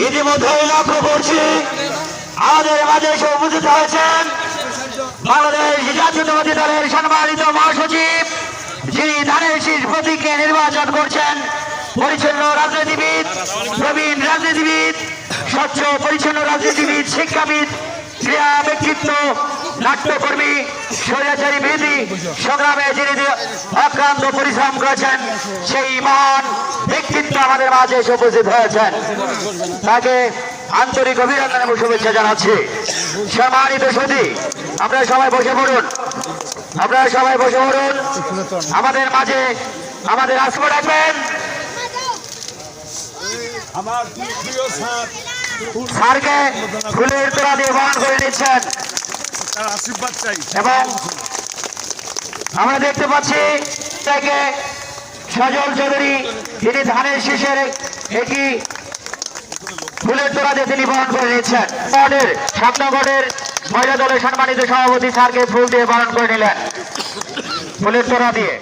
ইতিমধ্যে লক্ষ্য করছি আমাদের মাঝে এসে উপস্থিত হয়েছেন বাংলাদেশ জাতীয়তাবাদী দলের সম্মানিত মহাসচিব, যিনি ধানের শীষ প্রতীকে নির্বাচন করছেন। পরিচ্ছন্ন রাজনীতিবিদ, প্রবীণ রাজনীতিবিদ, স্বচ্ছ পরিচ্ছন্ন রাজনীতিবিদ, শিক্ষাবিদ, ক্রীড়া ব্যক্তিত্ব, নাট্যকর্মী, স্বৈরাচারী বিরোধী সংগ্রামে যিনি অক্লান্ত পরিশ্রম করেছেন, সেই মহান ব্যক্তিত্ব আমাদের মাঝে এসে উপস্থিত হয়েছেন। তাকে আন্তরিক অভিনন্দন এবং শুভেচ্ছা জানাচ্ছি। সম্মানিত সুধী, আপনারা সবাই বসে পড়ুন, আপনারা সবাই বসে পড়ুন। আমাদের মাঝে আমাদের আসবো রাখবেন স্যারকে ফুলের তোড়া দিয়ে বহন করে নিচ্ছেন এবং আমরা দেখতে পাচ্ছি তাকে সজল চৌধুরী, তিনি ধানের শীষের একটি ফুলের তোড়া দিয়ে তিনি বহন করে নিচ্ছেন। সামনগরের মহিলা দলের সম্মানিত সভাপতি স্যারকে ফুল দিয়ে বহন করে নিলেন ফুলের তোড়া দিয়ে।